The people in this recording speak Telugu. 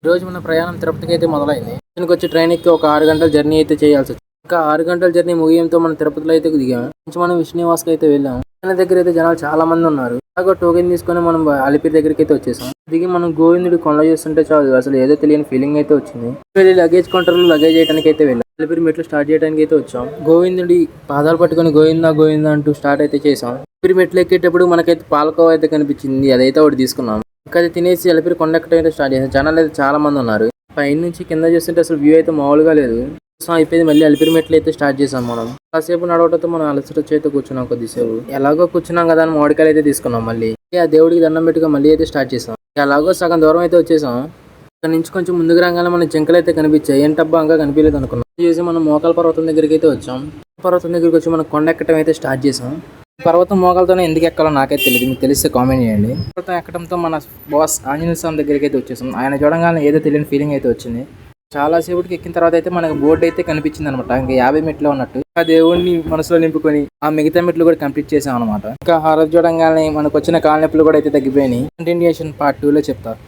ఈరోజు మన ప్రయాణం తిరుపతికి అయితే మొదలైంది. ఇక్కడికి వచ్చి ట్రైన్ ఎక్కి ఒక 6 గంటల జర్నీ అయితే చేయాల్సి వచ్చింది. ఇంకా 6 గంటల జర్నీ ముగియంతో మనం తిరుపతిలో అయితే దిగాం. నుంచి మనం విష్ణునివాస్కి అయితే వెళ్ళాం. ఆయన దగ్గర అయితే జనాలు చాలా మంది ఉన్నారు. అలాగే టోకెన్ తీసుకొని మనం అలిపిరి దగ్గరికి అయితే వచ్చేసాం. దిగి మనం గోవిందుడి కొండ చేస్తుంటే చాలు అసలు ఏదో తెలియని ఫీలింగ్ అయితే వచ్చింది. వెళ్ళి లగేజ్ కౌంటర్లో లగేజ్ చేయడానికి అయితే వెళ్ళాం. అలిపిరి మెట్లు స్టార్ట్ చేయడానికి అయితే వచ్చాం. గోవిందుడి పాదాలు పట్టుకొని గోవిందా గోవిందా అంటూ స్టార్ట్ అయితే చేసాం. అలిపిరి మెట్లు ఎక్కేటప్పుడు మనకైతే పాలకోవ అయితే కనిపించింది. అదైతే ఒకటి తీసుకున్నాం. ఇంకా అది తినేసి అలిపిరి కొండ ఎక్కడం అయితే స్టార్ట్ చేసాం. జనాలు అయితే చాలా మంది ఉన్నారు. పైన నుంచి కింద చూస్తుంటే అసలు వ్యూ అయితే మామూలుగా లేదు. సో అయిపోయింది. మళ్ళీ అలిపిరి మెట్లు అయితే స్టార్ట్ చేసాం. మనం కాసేపు నడవడంతో మనం అలసట చేతి కూర్చున్నాం. కొద్దిసేపు ఎలాగో కూర్చున్నాం కదా అని మామిడికాయలు అయితే తీసుకున్నాం. మళ్ళీ ఆ దేవుడికి దండం పెట్టుగా మళ్ళీ అయితే స్టార్ట్ చేసాం. ఎలాగో సగం దూరం అయితే వచ్చేసాం. ఇక్కడ నుంచి కొంచెం ముందుకు రాగానే మన జింకలు అయితే కనిపించాయి. ఏంటబ్బా ఇంకా కనిపించలేదు అనుకున్నాం. చేసి మనం మోకాల పర్వతం దగ్గరికి అయితే వచ్చాం. పర్వతం దగ్గరికి వచ్చి మనం కొండ ఎక్కడం అయితే స్టార్ట్ చేసాం. పర్వతం మోకాలతోనే ఎందుకు ఎక్కాలో నాకైతే తెలియదు. మీకు తెలిస్తే కామెంట్ చేయండి. పర్వతం ఎక్కడంతో మన బాస్ ఆంజనేయ స్వామి దగ్గరికి అయితే వచ్చేసాం. ఆయన చూడగానే ఏదో తెలియని ఫీలింగ్ అయితే వచ్చింది. చాలా సేపటికి ఎక్కిన తర్వాత అయితే మనకు బోర్డు అయితే కనిపించింది అనమాట. ఇంకా 50 మెట్లు ఉన్నట్టు ఆ దేవుడిని మనసులో నింపుకొని ఆ మిగతా మెట్లు కూడా కంప్లీట్ చేసాం అనమాట. ఇంకా హారతి చూడంగానే మనకు వచ్చిన కాళ్ళ నొప్పులు కూడా అయితే తగ్గిపోయినాయి. కంటిన్యూషన్ పార్ట్ 2 లో చెప్తారు.